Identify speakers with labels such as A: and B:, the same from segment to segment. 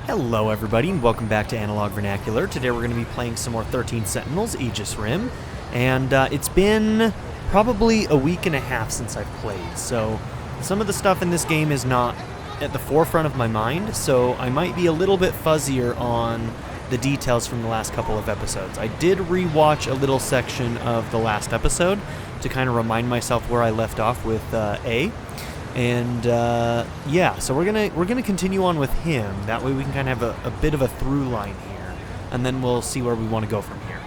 A: Hello everybody and welcome back to Analog Vernacular. Today we're going to be playing some more 13 Sentinels, Aegis Rim, and it's been probably a week and a half since I've played, so some of the stuff in this game is not at the forefront of my mind, so I might be a little bit fuzzier on the details from the last couple of episodes. I did rewatch a little section of the last episode to kind of remind myself where I left off with A. And yeah, so we're gonna continue on with him. That way we can kind of have a bit of a through line here, and then we'll see where we want to go from here.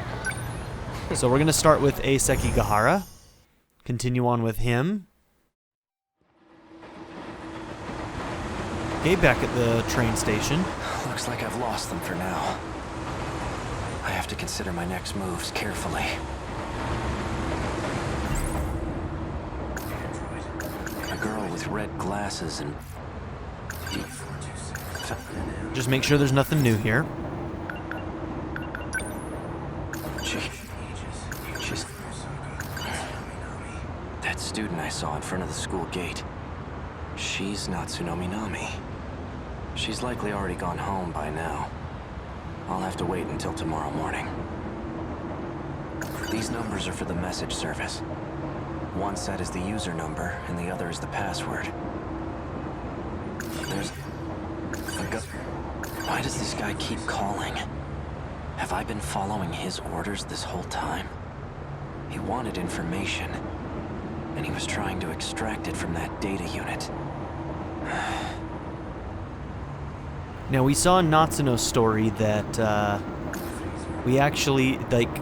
A: So we're gonna start with a Sekigahara, continue on with him. Okay, back at the train station.
B: Looks like I've lost them for now. I have to consider my next moves carefully. A girl with red glasses and...
A: Just make sure there's nothing new here.
B: She's... That student I saw in front of the school gate. She's Natsuno Minami. She's likely already gone home by now. I'll have to wait until tomorrow morning. These numbers are for the message service. One set is the user number, and the other is the password. There's a Why does this guy keep calling? Have I been following his orders this whole time? He wanted information, and he was trying to extract it from that data unit.
A: Now, we saw in Natsuno's story that we actually, like,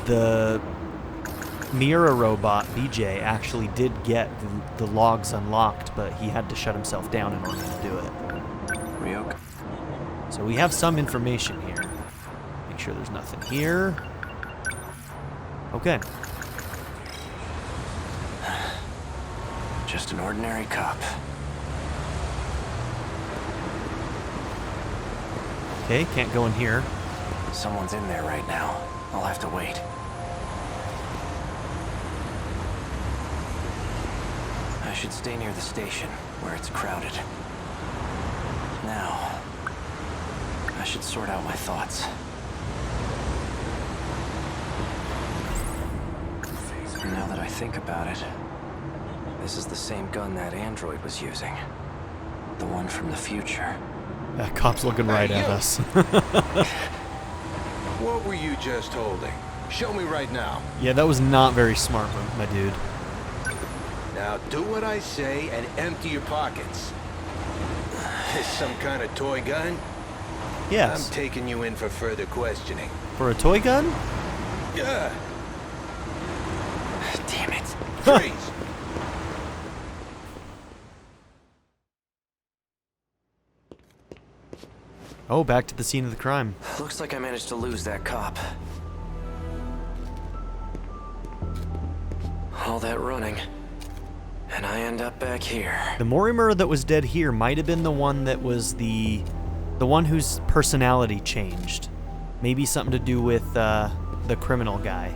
A: the Miura robot, BJ, actually did get the logs unlocked, but he had to shut himself down in order to do it.
B: Ryoko.
A: So we have some information here. Make sure there's nothing here. Okay.
B: Just an ordinary cop.
A: Okay, can't go in here.
B: Someone's in there right now. I'll have to wait. I should stay near the station, where it's crowded. Now, I should sort out my thoughts. Now that I think about it, this is the same gun that android was using. The one from the future.
A: That cop's looking right at us.
C: What were you just holding? Show me right now.
A: Yeah, that was not very smart, my dude.
C: Now do what I say and empty your pockets. This some kind of toy gun?
A: Yes.
C: I'm taking you in for further questioning.
A: For a toy gun?
C: Yeah.
B: Damn it.
C: Freeze.
A: Oh, back to the scene of the crime.
B: Looks like I managed to lose that cop. All that running. And I end up back here.
A: The Mortimer that was dead here might have been the one that was the one whose personality changed. Maybe something to do with the criminal guy.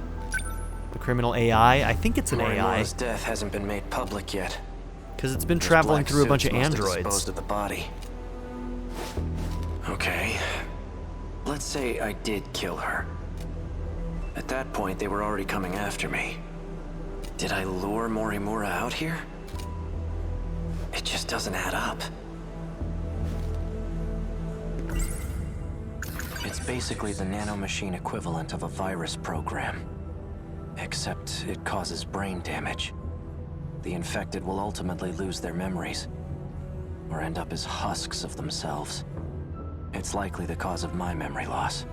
A: The criminal AI. I think it's an AI.
B: His death hasn't been made public yet.
A: Because it's been traveling through a bunch of androids.
B: Exposed to the body. Okay. Let's say I did kill her. At that point, they were already coming after me. Did I lure Morimura out here? It just doesn't add up. It's basically the nanomachine equivalent of a virus program. Except it causes brain damage. The infected will ultimately lose their memories, or end up as husks of themselves. It's likely the cause of my memory loss.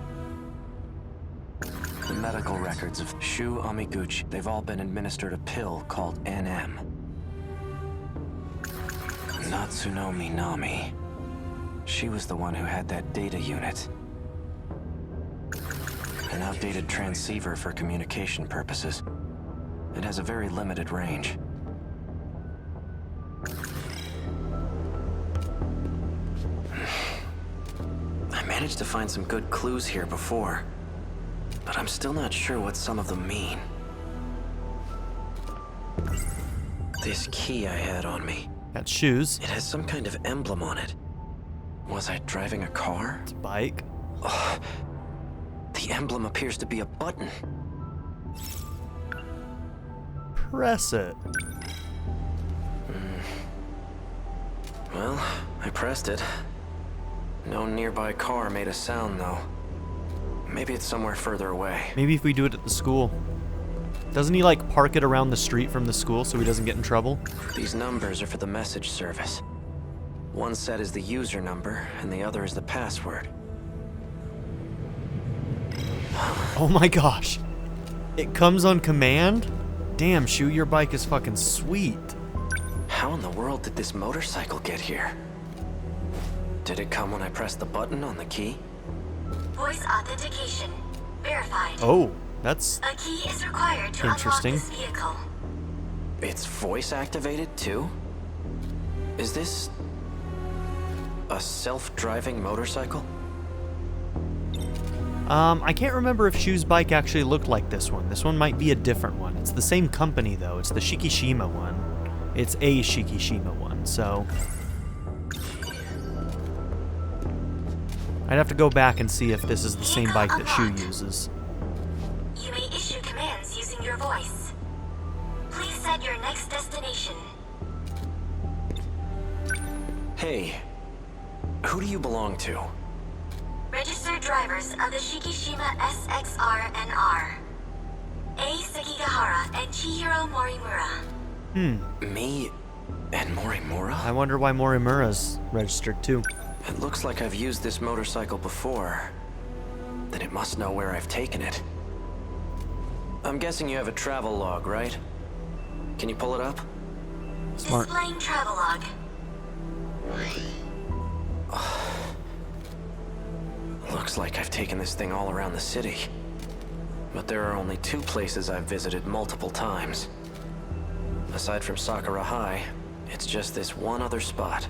B: The medical records of Shu Amiguchi, they've all been administered a pill called NM. Natsuno Minami. She was the one who had that data unit. An outdated transceiver for communication purposes. It has a very limited range. I managed to find some good clues here before, but I'm still not sure what some of them mean. This key I had on me.
A: Got shoes.
B: It has some kind of emblem on it. Was Was I driving a car?
A: It's a bike.
B: The emblem appears to be a button.
A: Press it.
B: Well, I pressed it. No nearby car made a sound, though. Maybe it's somewhere further away.
A: Maybe if we do it at the school. Doesn't he, like, park it around the street from the school so he doesn't get in trouble?
B: These numbers are for the message service. One set is the user number, and the other is the password.
A: Oh my gosh. It comes on command? Damn, Shu, your bike is fucking sweet.
B: How in the world did this motorcycle get here? Did it come when I pressed the button on the key?
D: Voice authentication. Verified.
A: Oh, that's
D: A key is required to
A: interesting.
D: unlock this vehicle.
B: It's voice activated too? Is this a self-driving motorcycle?
A: I can't remember if Shu's bike actually looked like this one. This one might be a different one. It's the same company, though. It's the Shikishima one. It's a Shikishima one, so... I'd have to go back and see if this is the same bike that Shu uses.
D: You may issue commands using your voice. Please set your next destination.
B: Hey, who do you belong to?
D: Registered drivers of the Shikishima SXR-NR. A. Sekigahara and Chihiro Morimura.
B: Me and Morimura?
A: I wonder why Morimura's registered, too.
B: It looks like I've used this motorcycle before. Then it must know where I've taken it. I'm guessing you have a travel log, right? Can you pull it up?
A: Smart.
D: Displaying travelogue.
B: Looks like I've taken this thing all around the city. But there are only 2 places I've visited multiple times. Aside from Sakura High, it's just this one other spot.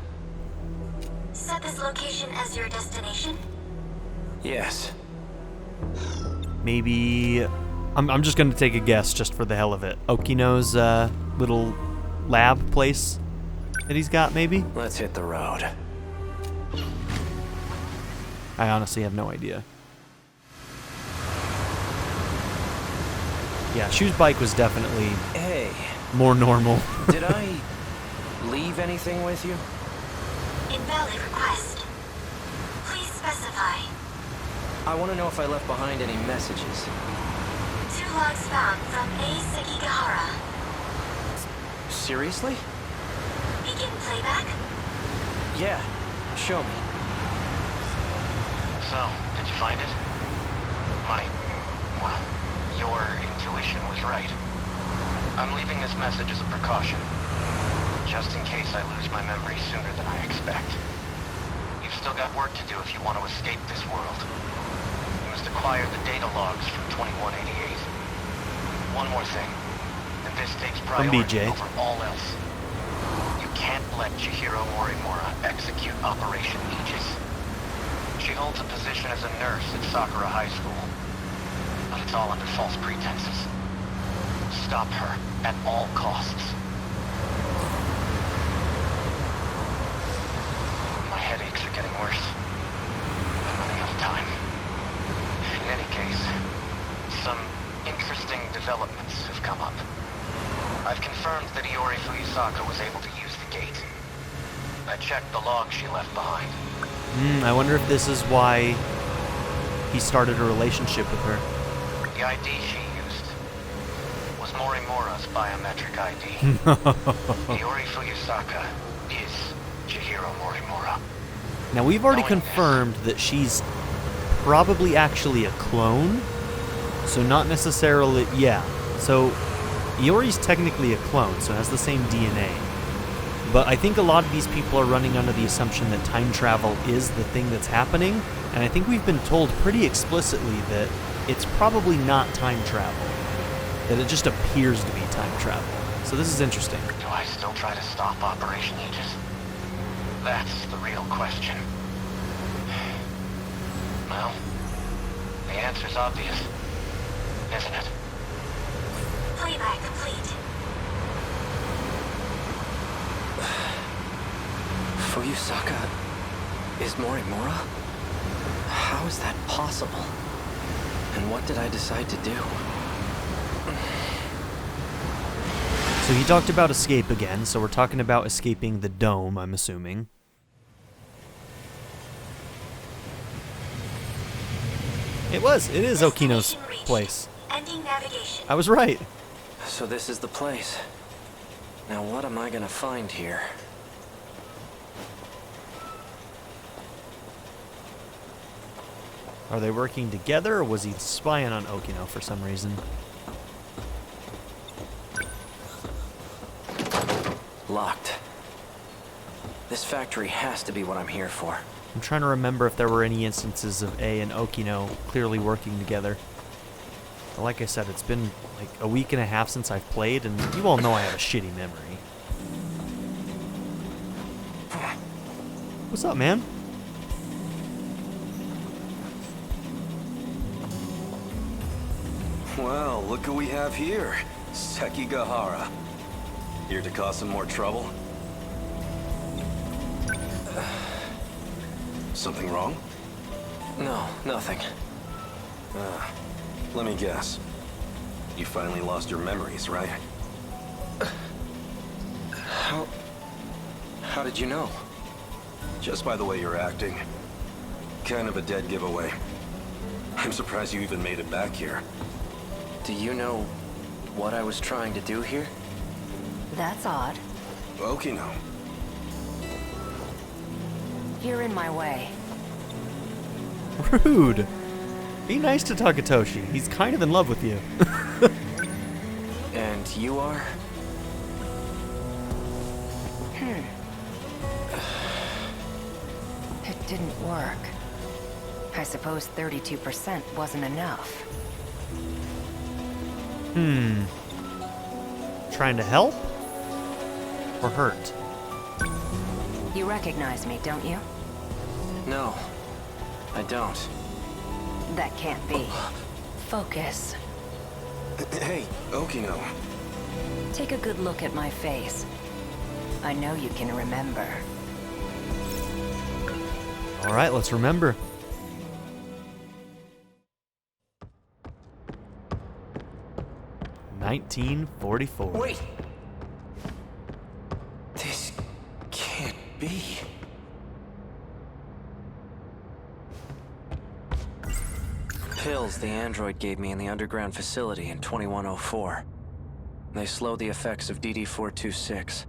D: Set this location as your destination.
B: Yes.
A: Maybe... I'm just gonna take a guess just for the hell of it. Okino's little lab place that he's got, maybe?
B: Let's hit the road.
A: I honestly have no idea. Yeah, Shu's bike was definitely
B: Hey,
A: more normal.
B: did I leave anything with you?
D: Invalid request. Please specify.
B: I want to know if I left behind any messages.
D: 2 logs found from A. Sekigahara.
B: Seriously?
D: Begin playback.
B: Yeah, show me.
E: So, did you find it? Well, your intuition was right. I'm leaving this message as a precaution, just in case I lose my memory sooner than I expect. You've still got work to do if you want to escape this world. You must acquire the data logs from 2188. One more thing, and this takes priority
A: BJ.
E: over all else. You can't let Chihiro Morimura execute Operation Aegis. She holds a position as a nurse at Sakura High School, but it's all under false pretenses. Stop her at all costs. My headaches are getting worse. I'm running out of time. In any case, some interesting developments have come up. I've confirmed that Iori Fuyusaka was able to use the gate. I checked the log she left behind.
A: I wonder if this is why he started a relationship with her.
E: The ID she used was Morimura's biometric ID. Iori Fuyusaka is Chihiro Morimura.
A: Now, we've already
E: Knowing this-
A: confirmed that she's probably actually a clone. So not necessarily... Yeah. So Iori's technically a clone, so has the same DNA. But I think a lot of these people are running under the assumption that time travel is the thing that's happening, and I think we've been told pretty explicitly that it's probably not time travel. That it just appears to be time travel. So this is interesting.
E: Do I still try to stop Operation Aegis? That's the real question. Well, the answer's obvious, isn't it?
D: Playback complete.
B: Fuyusaka Is Morimura? How is that possible? And what did I decide to do?
A: So he talked about escape again, so we're talking about escaping the dome, I'm assuming. It is Okino's place.
D: Ending navigation.
A: I was right.
B: So this is the place. Now what am I gonna find here?
A: Are they working together, or was he spying on Okino for some reason?
B: Locked. This factory has to be what I'm here for.
A: I'm trying to remember if there were any instances of A and Okino clearly working together. But like I said, it's been like a week and a half since I've played, and you all know I have a shitty memory. What's up, man?
F: Well, look who we have here. Sekigahara. Here to cause some more trouble? Something wrong?
B: No, nothing.
F: Let me guess. You finally lost your memories, right?
B: How did you know?
F: Just by the way you're acting. Kind of a dead giveaway. I'm surprised you even made it back here.
B: Do you know what I was trying to do here?
G: That's odd.
F: Okino.
G: You're in my way.
A: Rude. Be nice to Takatoshi. He's kind of in love with you.
B: And you are?
G: It didn't work. I suppose 32% wasn't enough.
A: Trying to help? Or hurt?
G: You recognize me, don't you?
B: No, I don't.
G: That can't be. Focus.
F: Hey, Okino.
G: Take a good look at my face. I know you can remember.
A: All right, let's remember. (1944).
B: Wait! This can't be. Pills the android gave me in the underground facility in 2104. They slow the effects of DD-426.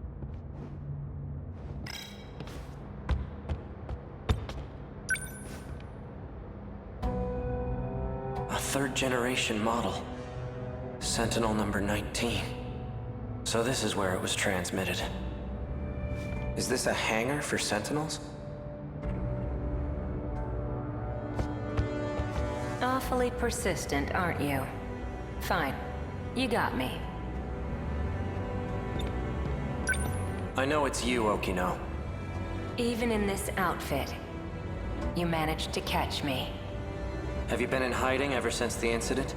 B: A third-generation model. Sentinel number 19. So this is where it was transmitted. Is this a hangar for Sentinels?
G: Awfully persistent, aren't you? Fine. You got me.
B: I know it's you, Okino.
G: Even in this outfit, you managed to catch me.
B: Have you been in hiding ever since the incident?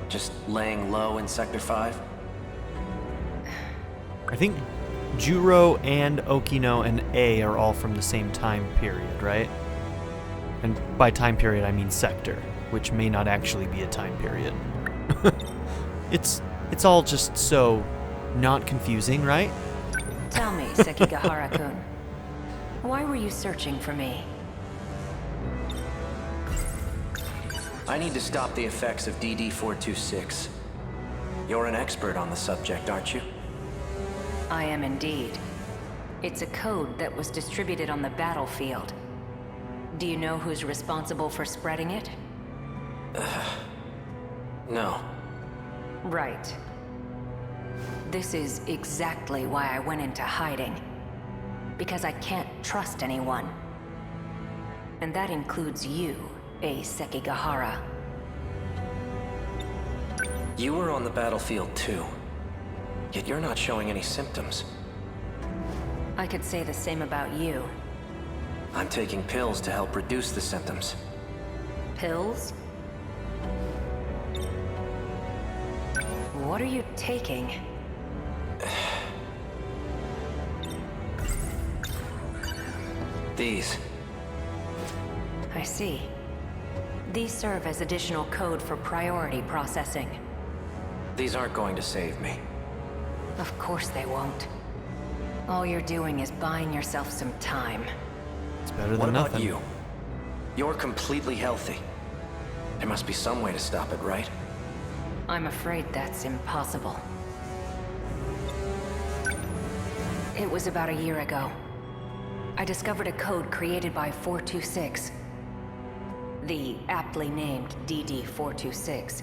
B: Just laying low in Sector 5?
A: I think Juro and Okino and A are all from the same time period, right? And by time period, I mean sector, which may not actually be a time period. It's all just so not confusing, right?
G: Tell me, Sekigahara-kun. Why were you searching for me?
B: I need to stop the effects of DD-426. You're an expert on the subject, aren't you?
G: I am indeed. It's a code that was distributed on the battlefield. Do you know who's responsible for spreading it?
B: No.
G: Right. This is exactly why I went into hiding. Because I can't trust anyone. And that includes you, a Sekigahara.
B: You were on the battlefield too. Yet you're not showing any symptoms.
G: I could say the same about you.
B: I'm taking pills to help reduce the symptoms.
G: Pills? What are you taking?
B: These.
G: I see. These serve as additional code for priority processing.
B: These aren't going to save me.
G: Of course they won't. All you're doing is buying yourself some time.
A: It's better than
B: What about
A: nothing.
B: you? You're completely healthy. There must be some way to stop it, right?
G: I'm afraid that's impossible. It was about a year ago. I discovered a code created by 426. The aptly named DD-426.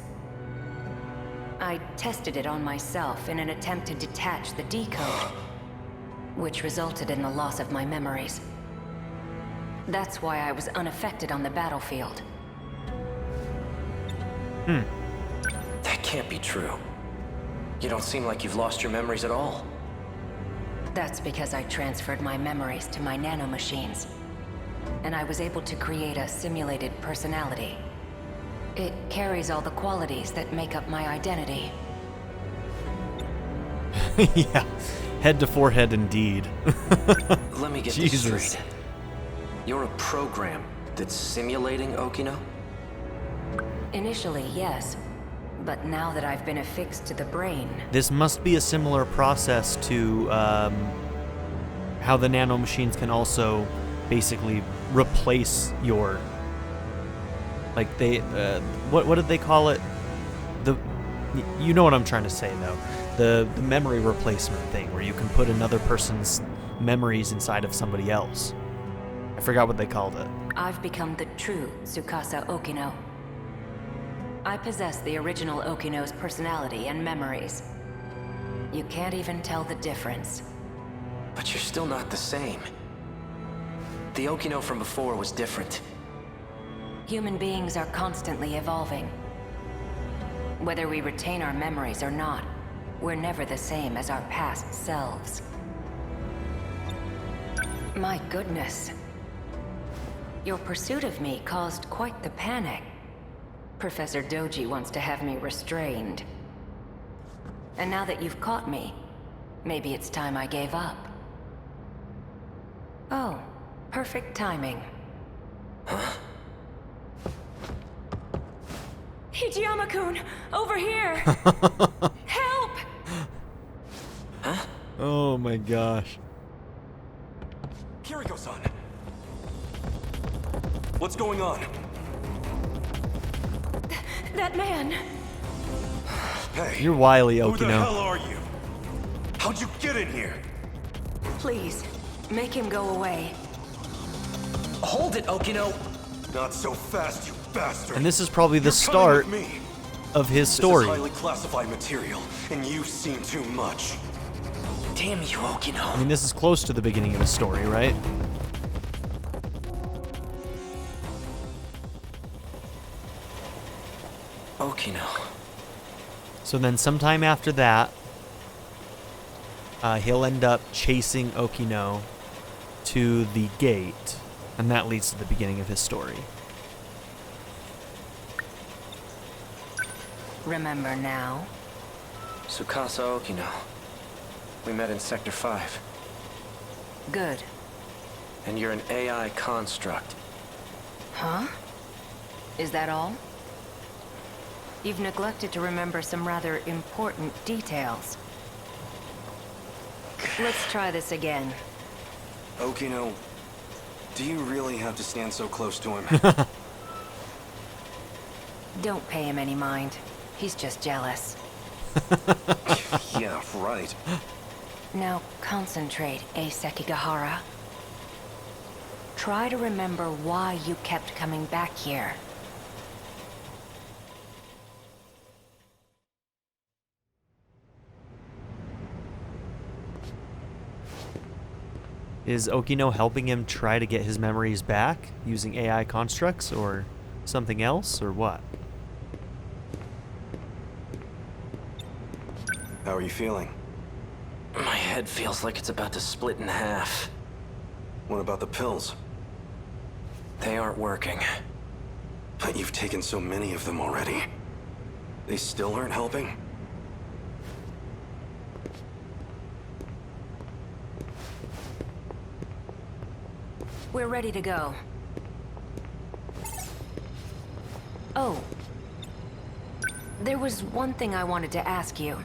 G: I tested it on myself in an attempt to detach the decode, which resulted in the loss of my memories. That's why I was unaffected on the battlefield.
B: That can't be true. You don't seem like you've lost your memories at all.
G: That's because I transferred my memories to my nanomachines, and I was able to create a simulated personality. It carries all the qualities that make up my identity.
A: Yeah, head to forehead indeed.
B: Let me get
A: Jesus.
B: this straight. You're a program that's simulating Okino?
G: Initially, yes. But now that I've been affixed to the brain,
A: This must be a similar process to how the nanomachines can also basically replace your, like they, what did they call it? You know what I'm trying to say though. The memory replacement thing where you can put another person's memories inside of somebody else. I forgot what they called it.
G: I've become the true Tsukasa Okino. I possess the original Okino's personality and memories. You can't even tell the difference.
B: But you're still not the same. The Okino from before was different.
G: Human beings are constantly evolving. Whether we retain our memories or not, we're never the same as our past selves. My goodness. Your pursuit of me caused quite the panic. Professor Doji wants to have me restrained. And now that you've caught me, maybe it's time I gave up. Oh, perfect timing. Hijiyama-kun, over here! Help!
A: Oh my gosh.
F: Kiriko-san! What's going on?
G: That man!
F: Hey!
A: You're wily,
F: Who the hell
A: Okino.
F: are you? How'd you get in here?
G: Please, make him go away.
B: Hold it, Okino!
F: Not so fast, you bastard!
A: And this is probably the
F: You're coming
A: start
F: with me.
A: of his
F: This
A: story.
F: is highly classified material, and you've seen too much.
B: Damn you,
A: I
B: Okino!
A: mean, this is close to the beginning of his story, right?
B: Okino.
A: So then sometime after that, he'll end up chasing Okino to the gate, and that leads to the beginning of his story.
G: Remember now?
B: Tsukasa Okino. We met in Sector 5.
G: Good.
B: And you're an AI construct.
G: Huh? Is that all? You've neglected to remember some rather important details. Let's try this again.
F: Okino, do you really have to stand so close to him?
G: Don't pay him any mind. He's just jealous.
F: Yeah, right.
G: Now concentrate, Sekigahara. Try to remember why you kept coming back here.
A: Is Okino helping him try to get his memories back using AI constructs or something else, or what?
F: How are you feeling?
B: My head feels like it's about to split in half.
F: What about the pills?
B: They aren't working.
F: But you've taken so many of them already. They still aren't helping?
G: We're ready to go. Oh. There was one thing I wanted to ask you.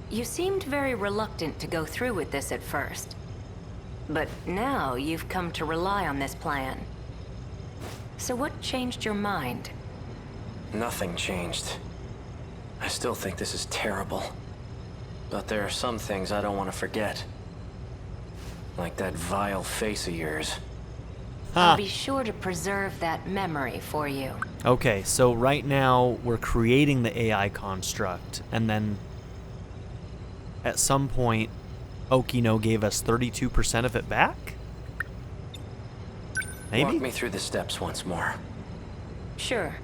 G: You seemed very reluctant to go through with this at first. But now you've come to rely on this plan. So what changed your mind?
B: Nothing changed. I still think this is terrible. But there are some things I don't want to forget. Like that vile face of yours.
G: I'll be sure to preserve that memory for you.
A: Okay, so right now we're creating the AI construct, and then at some point Okino gave us 32% of it back? Maybe?
B: Walk me through the steps once more.
G: Sure.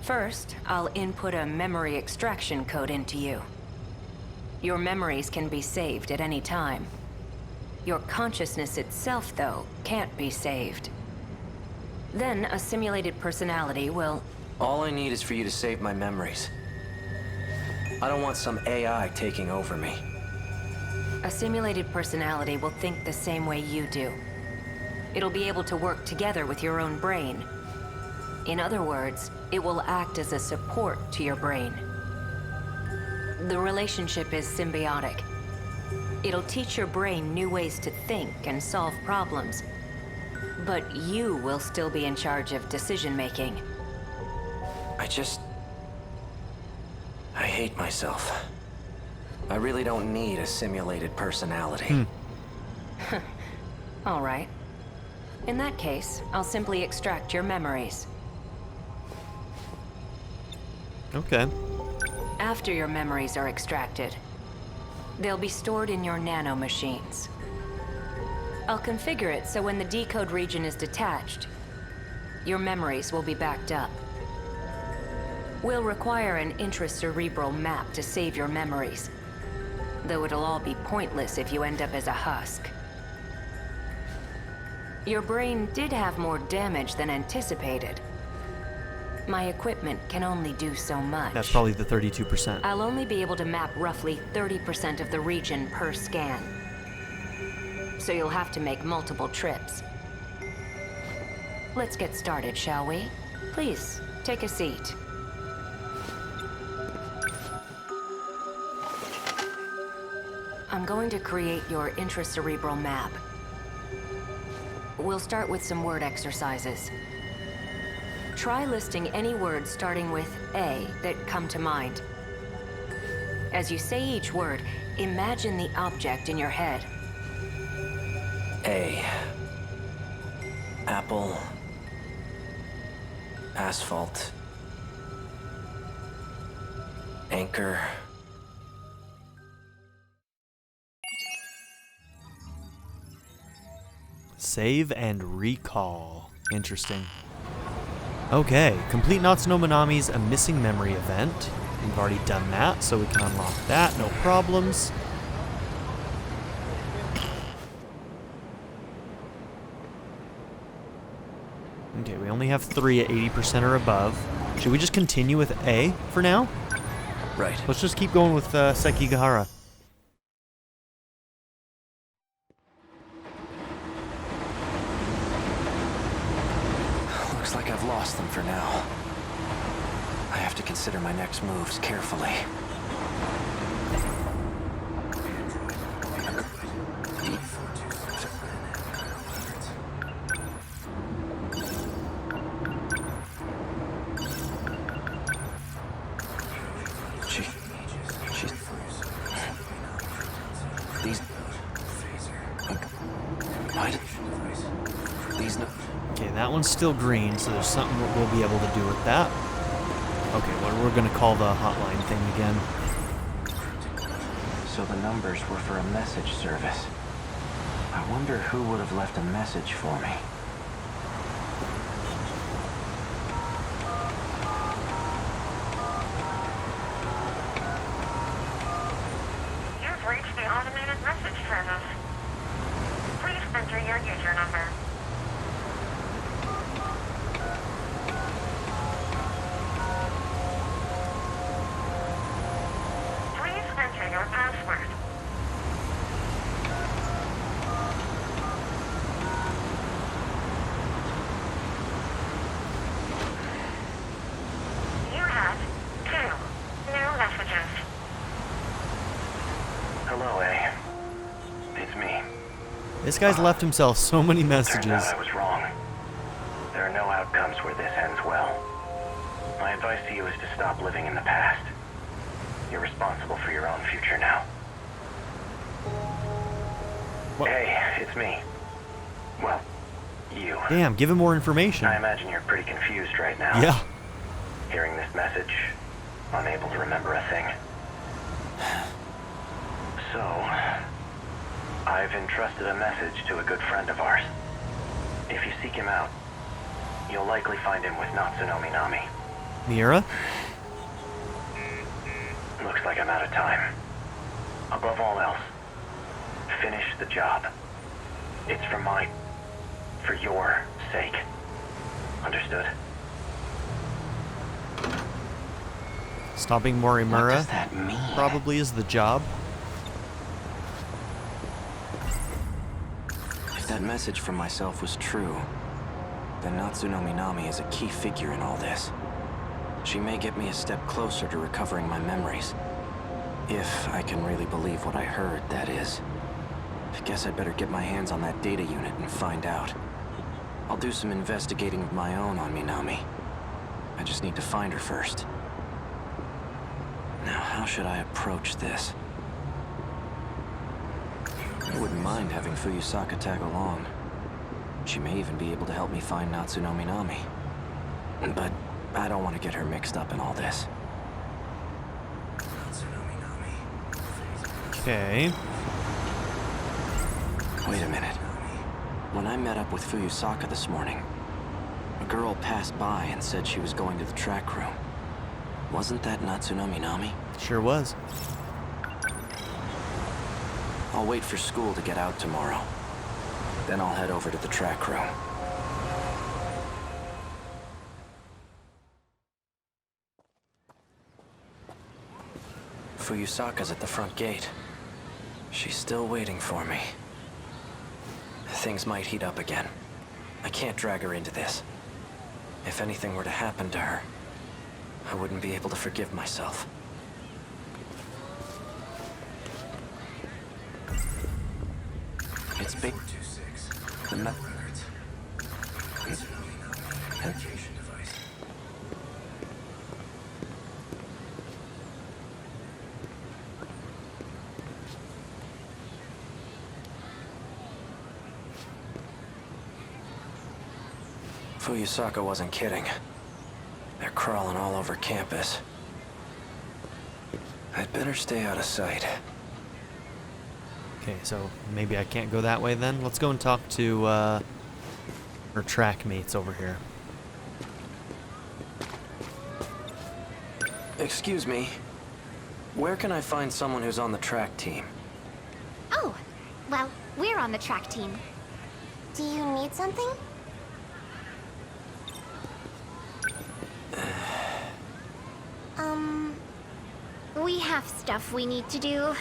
G: First, I'll input a memory extraction code into you. Your memories can be saved at any time. Your consciousness itself, though, can't be saved. Then a simulated personality will...
B: All I need is for you to save my memories. I don't want some AI taking over me.
G: A simulated personality will think the same way you do. It'll be able to work together with your own brain. In other words, it will act as a support to your brain. The relationship is symbiotic. It'll teach your brain new ways to think and solve problems. But you will still be in charge of decision-making.
B: I hate myself. I really don't need a simulated personality.
G: All right. In that case, I'll simply extract your memories.
A: Okay.
G: After your memories are extracted, they'll be stored in your nanomachines. I'll configure it so when the decode region is detached, your memories will be backed up. We'll require an intracerebral map to save your memories, though it'll all be pointless if you end up as a husk. Your brain did have more damage than anticipated. My equipment can only do so much.
A: That's probably the 32%.
G: I'll only be able to map roughly 30% of the region per scan. So you'll have to make multiple trips. Let's get started, shall we? Please, take a seat. I'm going to create your intracerebral map. We'll start with some word exercises. Try listing any words starting with A that come to mind. As you say each word, imagine the object in your head.
B: A. Apple. Asphalt. Anchor.
A: Save and recall. Interesting. Okay, complete Natsuno Minami's A Missing Memory event. We've already done that, so we can unlock that, no problems. Okay, we only have 3 at 80% or above. Should we just continue with A for now?
B: Right.
A: Let's just keep going with Sekigahara.
B: Looks like I've lost them for now. I have to consider my next moves carefully.
A: Okay, that one's still green, so there's something we'll be able to do with that. Okay, well, we're going to call the hotline thing again.
B: So the numbers were for a message service. I wonder who would have left a message for me.
H: You've reached the automated message service. Please enter your user number. Please enter your password.
A: This guy's left himself so many messages.
E: Turns out I was wrong. There are no outcomes where this ends well. My advice to you is to stop living in the past. You're responsible for your own future now.
A: What?
E: Hey, it's me. Well, you.
A: Damn, give him more information.
E: I imagine you're pretty confused right now.
A: Yeah.
E: Hearing this message, unable to remember a thing. So, I've entrusted a message to a good friend of ours. If you seek him out, you'll likely find him with Natsuno Minami.
A: Mira?
E: Looks like I'm out of time. Above all else, finish the job. It's for your sake. Understood?
A: Stopping
B: What
A: Morimura
B: does that mean?
A: probably is the job.
B: If that message from myself was true, then Natsuno Minami is a key figure in all this. She may get me a step closer to recovering my memories. If I can really believe what I heard, that is. I guess I'd better get my hands on that data unit and find out. I'll do some investigating of my own on Minami. I just need to find her first. Now, how should I approach this? I wouldn't mind having Fuyusaka tag along. She may even be able to help me find Natsuno Minami. But I don't want to get her mixed up in all this.
A: Okay.
B: Wait a minute. When I met up with Fuyusaka this morning, a girl passed by and said she was going to the track room. Wasn't that Natsuno Minami?
A: Sure was.
B: I'll wait for school to get out tomorrow. Then I'll head over to the track room. Fuyusaka's at the front gate. She's still waiting for me. Things might heat up again. I can't drag her into this. If anything were to happen to her, I wouldn't be able to forgive myself. It's big. The Fuyusaka wasn't kidding. They're crawling all over campus. I'd better stay out of sight.
A: Okay, so maybe I can't go that way then. Let's go and talk to our track mates over here.
B: Excuse me. Where can I find someone who's on the track team?
I: Oh, well, we're on the track team. Do you need something? We have stuff we need to do,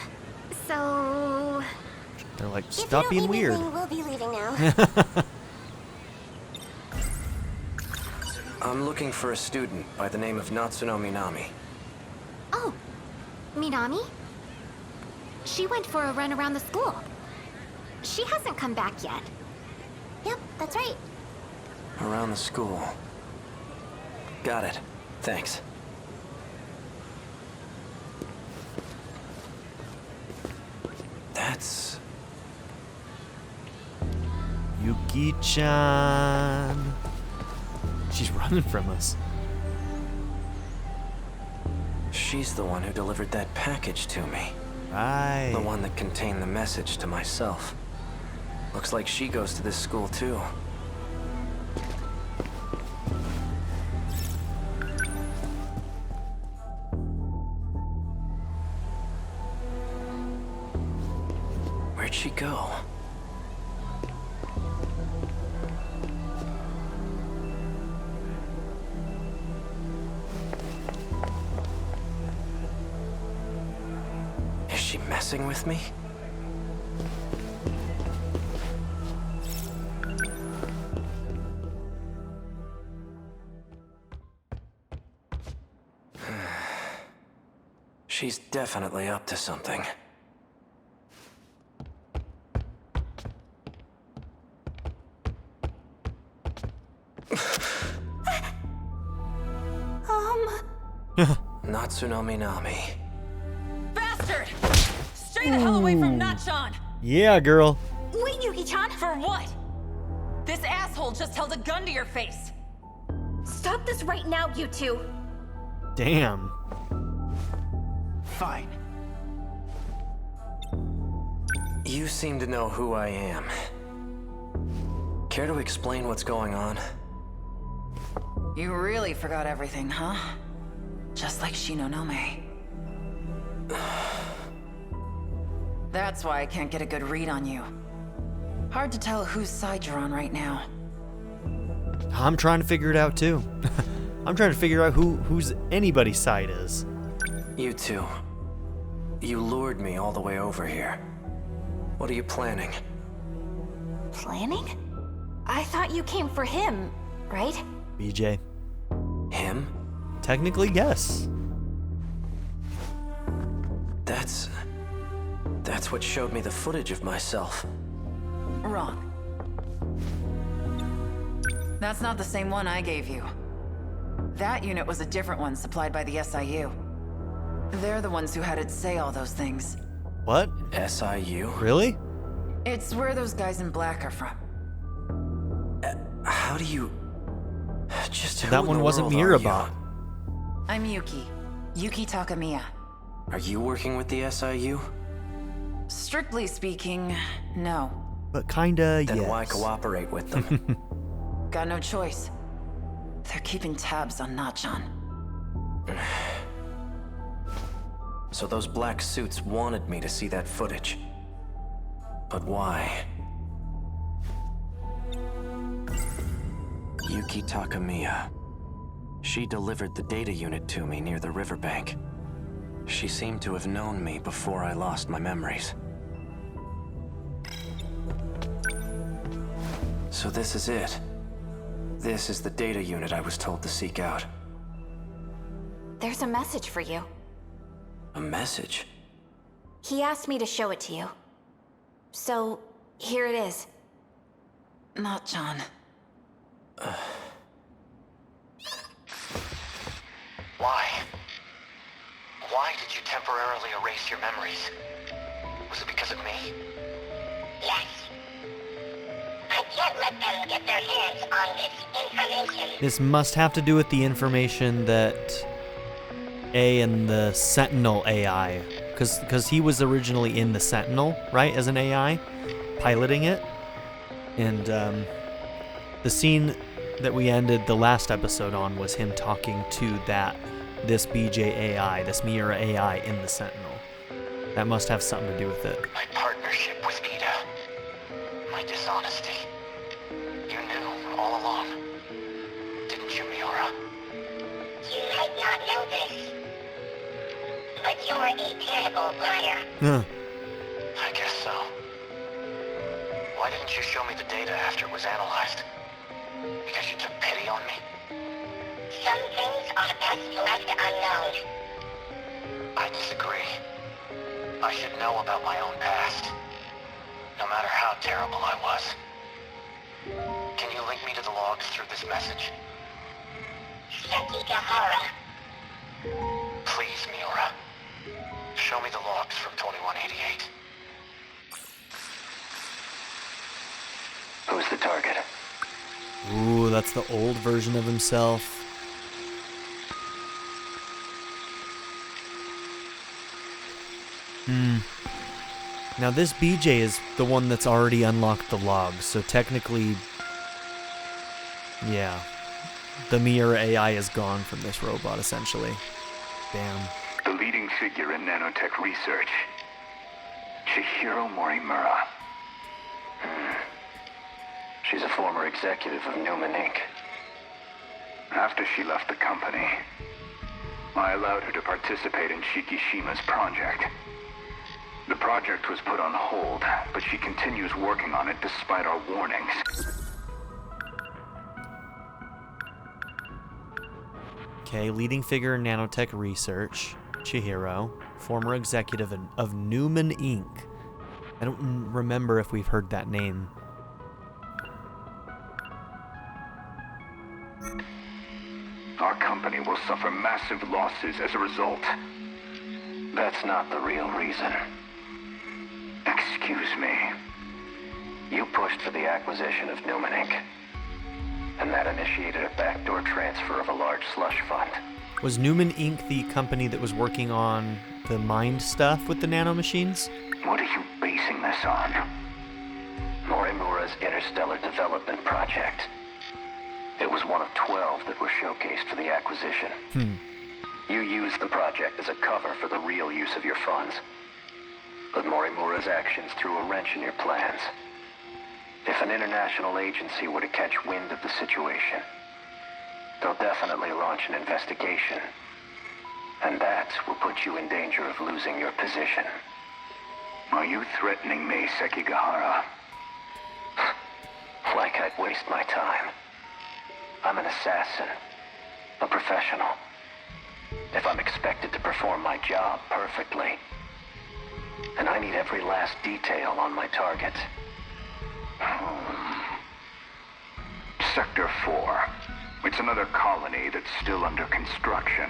I: so...
A: They're like, stop being weird.
I: Anything, we'll be leaving now.
B: I'm looking for a student by the name of Natsuno Minami.
I: Oh, Minami? She went for a run around the school. She hasn't come back yet. Yep, that's right.
B: Around the school. Got it. Thanks. That's...
A: Yuki-chan. She's running from us.
B: She's the one who delivered that package to me.
A: Right.
B: The one that contained the message to myself. Looks like she goes to this school too. Where'd she go? Is she messing with me? She's definitely up to something. Natsuno Minami.
J: Bastard! Stay the hell away from Nachan!
A: Yeah, girl.
I: Wait, Yuki-chan!
J: For what? This asshole just held a gun to your face.
I: Stop this right now, you two!
A: Damn.
B: Fine. You seem to know who I am. Care to explain what's going on?
J: You really forgot everything, huh? Just like Shinonome. That's why I can't get a good read on you. Hard to tell whose side you're on right now.
A: I'm trying to figure it out too. I'm trying to figure out whose anybody's side is.
B: You two. You lured me all the way over here. What are you planning?
I: Planning? I thought you came for him, right?
A: BJ.
B: Him?
A: Technically, yes.
B: That's what showed me the footage of myself.
J: Wrong. That's not the same one I gave you. That unit was a different one supplied by the SIU. They're the ones who had it say all those things.
A: What?
B: SIU?
A: Really?
J: It's where those guys in black are from.
B: How do you... Just who
A: That
B: in
A: one
B: the
A: wasn't
B: world are
A: Mirabot.
J: I'm Yuki. Yuki Takamiya.
B: Are you working with the SIU?
J: Strictly speaking, no.
A: But kinda,
B: Then
A: yes.
B: why cooperate with them?
J: Got no choice. They're keeping tabs on Nachan.
B: So those black suits wanted me to see that footage. But why? Yuki Takamiya. She delivered the data unit to me near the riverbank. She seemed to have known me before I lost my memories. So this is it. This is the data unit I was told to seek out.
I: There's a message for you.
B: A message?
I: He asked me to show it to you. So, here it is.
J: Nachan.
E: Why? Why did you temporarily erase your memories? Was it because of me?
H: Yes. I can't let them get their hands on this information.
A: This must have to do with the information that A and the Sentinel AI, because he was originally in the Sentinel, right, as an AI, piloting it. And the scene that we ended the last episode on was him talking to this BJ AI, this Miura AI in the Sentinel. That must have something to do with it.
E: My partnership with Ida. My dishonesty. You knew all along. Didn't you, Miura?
H: You might not know this, but you're a terrible liar.
E: I guess so. Why didn't you show me the data after it was analyzed? Because you took pity on me?
H: Some things are best left unknown.
E: I disagree. I should know about my own past. No matter how terrible I was. Can you link me to the logs through this message?
H: Sekigahara.
E: Please, Miura. Show me the logs from 2188.
B: Who's the target?
A: Ooh, that's the old version of himself. Now this BJ is the one that's already unlocked the logs, so technically, yeah, the Miura AI is gone from this robot, essentially. Damn.
K: The leading figure in nanotech research, Chihiro Morimura.
B: She's a former executive of Newman Inc.
K: After she left the company, I allowed her to participate in Shikishima's project. The project was put on hold, but she continues working on it despite our warnings.
A: Okay, leading figure in nanotech research, Chihiro, former executive of Newman Inc. I don't remember if we've heard that name.
K: Our company will suffer massive losses as a result.
E: That's not the real reason.
K: Excuse me.
E: You pushed for the acquisition of Newman Inc. And that initiated a backdoor transfer of a large slush fund.
A: Was Newman Inc. the company that was working on the mind stuff with the nanomachines?
K: What are you basing this on?
E: Morimura's Interstellar Development Project. It was one of 12 that were showcased for the acquisition. You used the project as a cover for the real use of your funds. But Morimura's actions threw a wrench in your plans. If an international agency were to catch wind of the situation, they'll definitely launch an investigation. And that will put you in danger of losing your position.
K: Are you threatening me, Sekigahara?
E: Like I'd waste my time. I'm an assassin. A professional. If I'm expected to perform my job perfectly, and I need every last detail on my target.
K: Sector 4. It's another colony that's still under construction.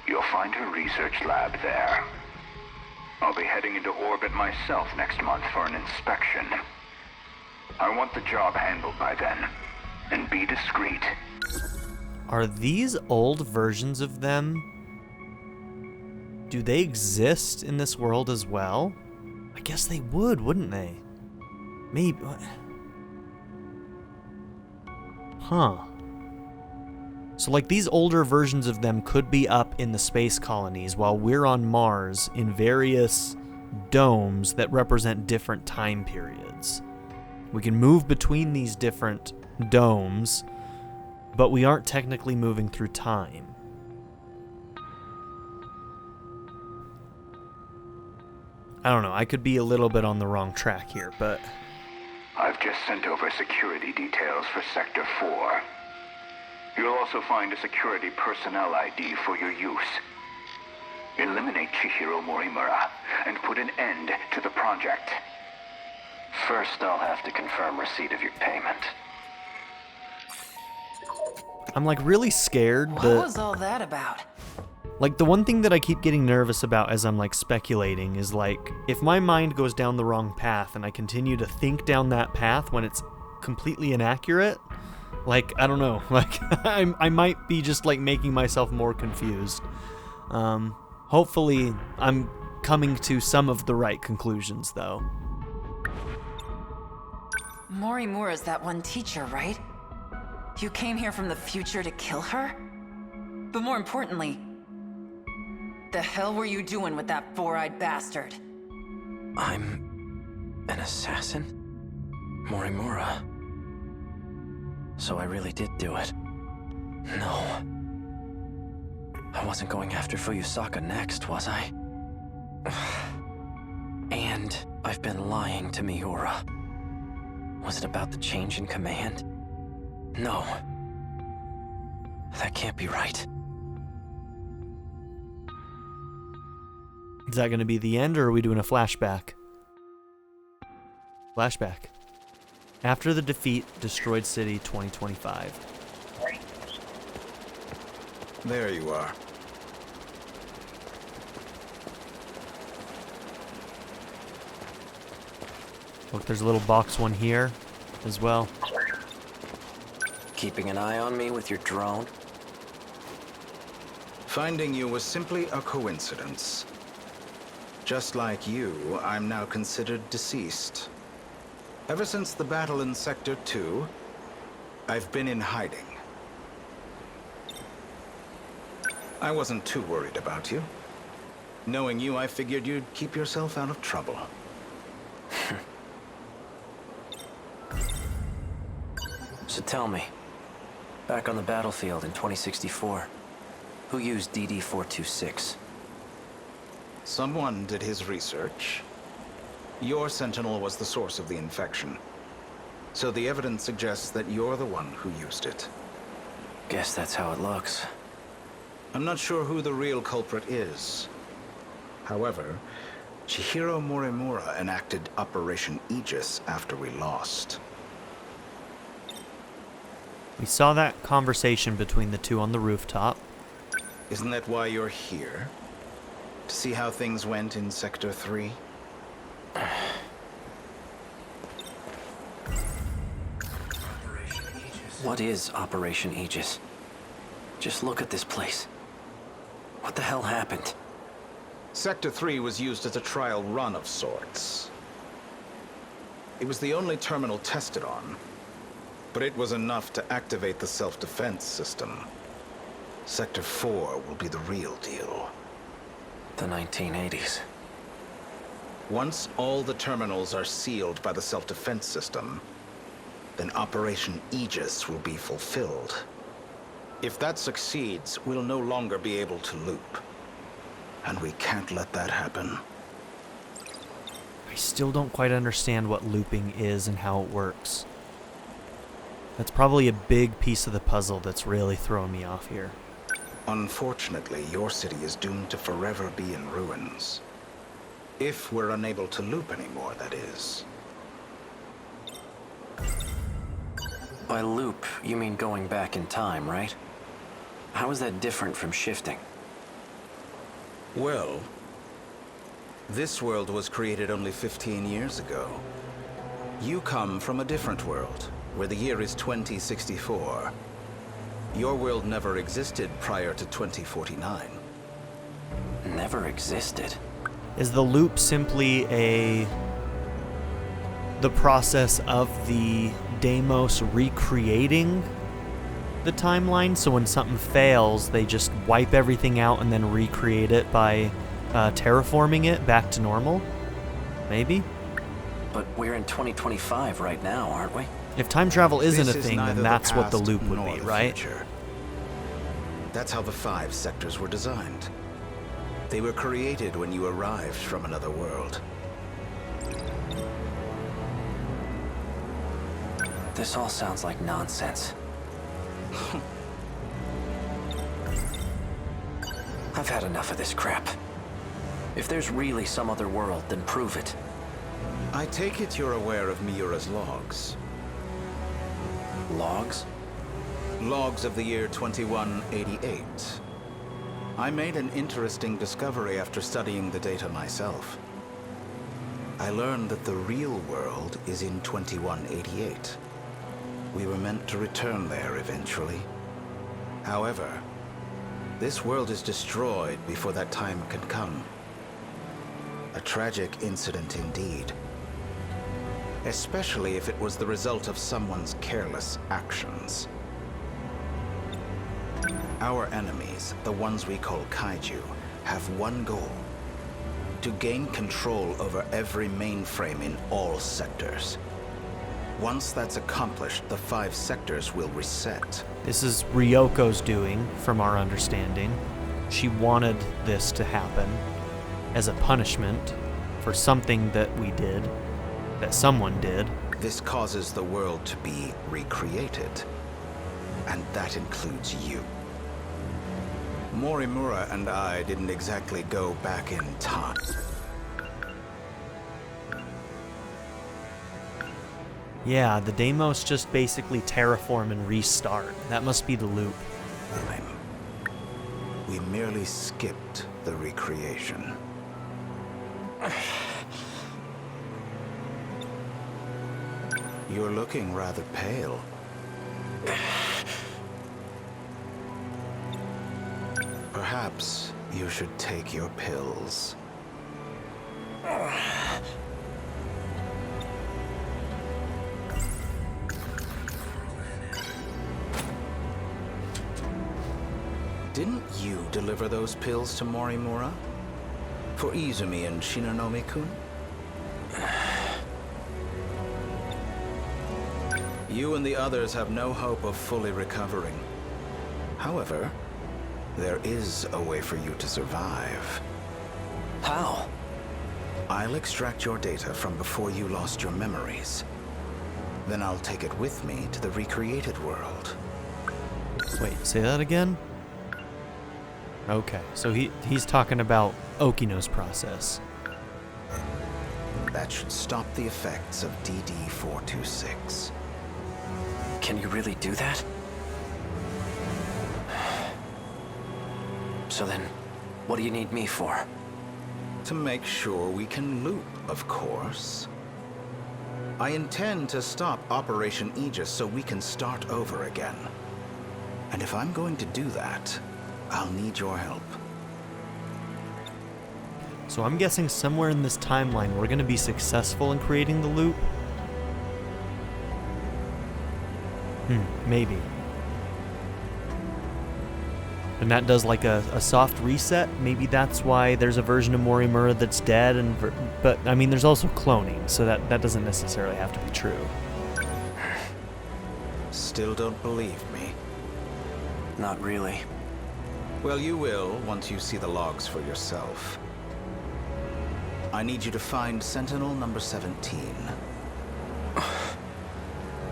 K: You'll find a research lab there. I'll be heading into orbit myself next month for an inspection. I want the job handled by then. And be discreet.
A: Are these old versions of them? Do they exist in this world as well? I guess they would, wouldn't they? Maybe. Huh. So, like, these older versions of them could be up in the space colonies while we're on Mars in various domes that represent different time periods. We can move between these different domes, but we aren't technically moving through time. I don't know, I could be a little bit on the wrong track here, but...
K: I've just sent over security details for Sector 4. You'll also find a security personnel ID for your use. Eliminate Chihiro Morimura and put an end to the project.
E: First, I'll have to confirm receipt of your payment.
A: I'm like really scared
J: What
A: that...
J: was all that about?
A: Like, the one thing that I keep getting nervous about as I'm, like, speculating is, like, if my mind goes down the wrong path and I continue to think down that path when it's completely inaccurate, like, I don't know, like, I might be just, like, making myself more confused. Hopefully, I'm coming to some of the right conclusions, though.
J: Morimura's that one teacher, right? You came here from the future to kill her? But more importantly, the hell were you doing with that four-eyed bastard?
B: I'm an assassin? Morimura. So I really did do it. No. I wasn't going after Fuyusaka next, was I? And I've been lying to Miura. Was it about the change in command? No. That can't be right.
A: Is that going to be the end, or are we doing a flashback? Flashback. After the defeat, Destroyed City 2025.
C: There you are.
A: Look, there's a little box one here as well.
B: Keeping an eye on me with your drone?
C: Finding you was simply a coincidence. Just like you, I'm now considered deceased. Ever since the battle in Sector 2, I've been in hiding. I wasn't too worried about you. Knowing you, I figured you'd keep yourself out of trouble.
B: So tell me, back on the battlefield in 2064, who used DD-426?
C: Someone did his research. Your Sentinel was the source of the infection. So the evidence suggests that you're the one who used it.
B: Guess that's how it looks.
C: I'm not sure who the real culprit is. However, Chihiro Morimura enacted Operation Aegis after we lost.
A: We saw that conversation between the two on the rooftop.
C: Isn't that why you're here? To see how things went in Sector 3?
B: What is Operation Aegis? Just look at this place. What the hell happened?
C: Sector 3 was used as a trial run of sorts. It was the only terminal tested on, but it was enough to activate the self-defense system. Sector 4 will be the real deal.
B: The 1980s.
C: Once all the terminals are sealed by the self-defense system, then Operation Aegis will be fulfilled. If that succeeds, we'll no longer be able to loop. And we can't let that happen.
A: I still don't quite understand what looping is and how it works. That's probably a big piece of the puzzle that's really throwing me off here.
C: Unfortunately, your city is doomed to forever be in ruins. If we're unable to loop anymore, that is.
B: By loop, you mean going back in time, right? How is that different from shifting?
C: Well, this world was created only 15 years ago. You come from a different world, where the year is 2064. Your world never existed prior to 2049.
B: Never existed?
A: Is the loop simply the process of the Deimos recreating the timeline? So when something fails, they just wipe everything out and then recreate it by terraforming it back to normal? Maybe?
B: But we're in 2025 right now, aren't we?
A: If time travel isn't a
C: This is
A: thing,
C: neither
A: then
C: the
A: that's what the
C: past
A: loop would
C: nor
A: be,
C: the
A: right?
C: future. That's how the 5 sectors were designed. They were created when you arrived from another world.
B: This all sounds like nonsense. I've had enough of this crap. If there's really some other world, then prove it.
C: I take it you're aware of Miura's logs.
B: Logs?
C: Logs of the year 2188. I made an interesting discovery after studying the data myself. I learned that the real world is in 2188. We were meant to return there eventually. However, this world is destroyed before that time can come. A tragic incident indeed. Especially if it was the result of someone's careless actions. Our enemies, the ones we call kaiju, have one goal: to gain control over every mainframe in all sectors. Once that's accomplished, the 5 sectors will reset.
A: This is Ryoko's doing, from our understanding. She wanted this to happen as a punishment for something that we did, that someone did.
C: This causes the world to be recreated, and that includes you. Morimura and I didn't exactly go back in time.
A: Yeah, the Deimos just basically terraform and restart. That must be the loop.
C: We merely skipped the recreation. You're looking rather pale. Perhaps you should take your pills. Didn't you deliver those pills to Morimura? For Izumi and Shinonome-kun? You and the others have no hope of fully recovering. However, there is a way for you to survive.
B: How?
C: I'll extract your data from before you lost your memories. Then I'll take it with me to the recreated world.
A: Wait, say that again? Okay, so he's talking about Okino's process.
C: That should stop the effects of DD-426.
B: Can you really do that? So then, what do you need me for?
C: To make sure we can loop, of course. I intend to stop Operation Aegis so we can start over again. And if I'm going to do that, I'll need your help.
A: So I'm guessing somewhere in this timeline we're going to be successful in creating the loop. Maybe. And that does like a soft reset. Maybe that's why there's a version of Morimura that's dead. But I mean, there's also cloning, so that doesn't necessarily have to be true.
C: Still don't believe me?
B: Not really.
C: Well, you will once you see the logs for yourself. I need you to find Sentinel number 17.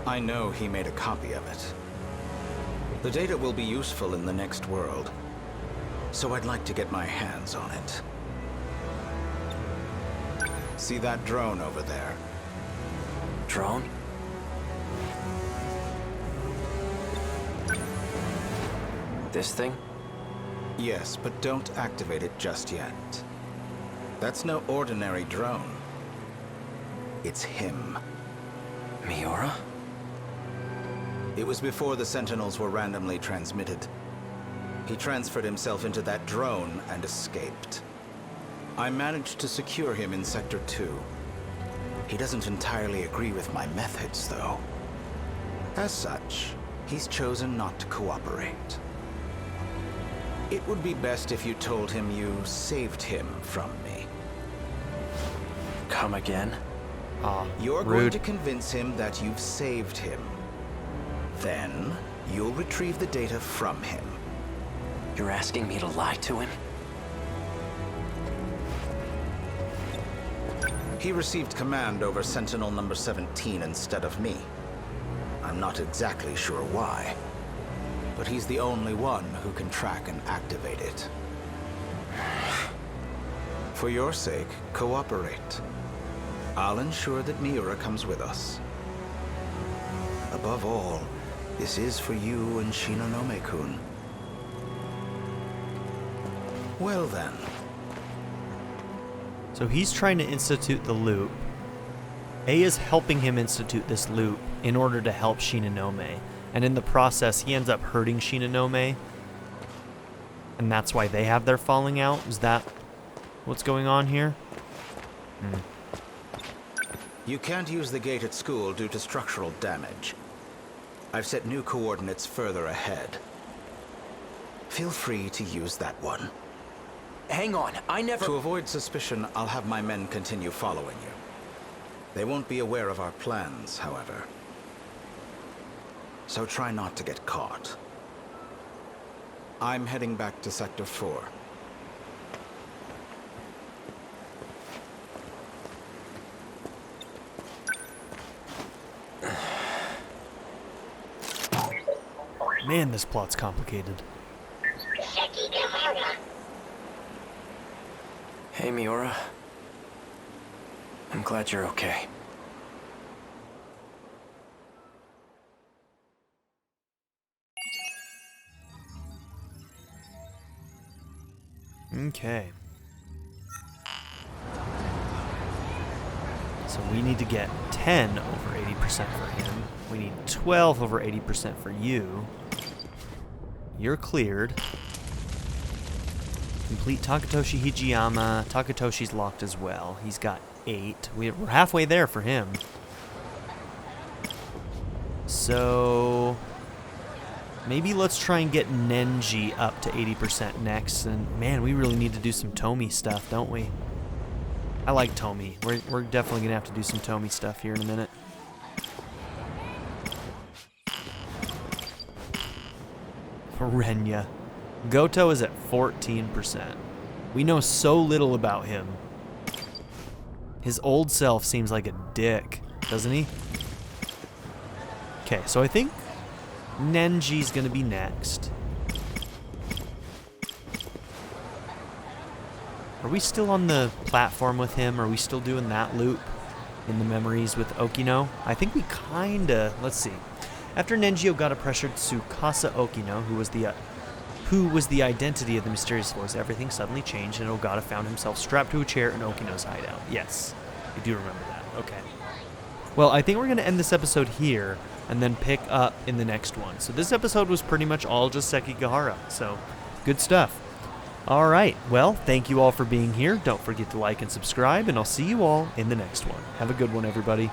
C: I know he made a copy of it. The data will be useful in the next world, so I'd like to get my hands on it. See that drone over there?
B: Drone? This thing?
C: Yes, but don't activate it just yet. That's no ordinary drone. It's him.
B: Miura?
C: It was before the Sentinels were randomly transmitted. He transferred himself into that drone and escaped. I managed to secure him in Sector 2. He doesn't entirely agree with my methods, though. As such, he's chosen not to cooperate. It would be best if you told him you saved him from me.
B: Come again?
C: You're
A: rude.
C: going to convince him that you've saved him. Then, you'll retrieve the data from him.
B: You're asking me to lie to him?
C: He received command over Sentinel number 17 instead of me. I'm not exactly sure why, but he's the only one who can track and activate it. For your sake, cooperate. I'll ensure that Miura comes with us. Above all, this is for you and Shinonome-kun. Well then.
A: So he's trying to institute the loop. A is helping him institute this loop in order to help Shinonome. And in the process, he ends up hurting Shinonome. And that's why they have their falling out. Is that what's going on here?
C: You can't use the gate at school due to structural damage. I've set new coordinates further ahead. Feel free to use that one.
B: Hang on, I never...
C: To avoid suspicion, I'll have my men continue following you. They won't be aware of our plans, however. So try not to get caught. I'm heading back to Sector 4.
A: Man, this plot's complicated.
D: Sekigahara.
B: Hey, Miura. I'm glad you're okay.
A: Okay. So we need to get 10 over 80% for him. We need 12 over 80% for you. You're cleared. Complete Takatoshi Hijiyama. Takatoshi's locked as well. He's got 8. We're halfway there for him. So maybe let's try and get Nenji up to 80% next. And man, we really need to do some Tomi stuff, don't we? I like Tomi. We're definitely gonna have to do some Tomi stuff here in a minute. Renya. Goto is at 14%. We know so little about him. His old self seems like a dick, doesn't he? Okay, so I think Nenji's gonna be next. Are we still on the platform with him? Are we still doing that loop in the memories with Okino? I think we kinda, let's see. After Nenji Ogata pressured Tsukasa Okino, who was the who was the identity of the mysterious voice, everything suddenly changed and Ogata found himself strapped to a chair in Okino's hideout. Yes, I do remember that. Okay. Well, I think we're going to end this episode here and then pick up in the next one. So this episode was pretty much all just Sekigahara, so good stuff. All right, well, thank you all for being here. Don't forget to like and subscribe, and I'll see you all in the next one. Have a good one, everybody.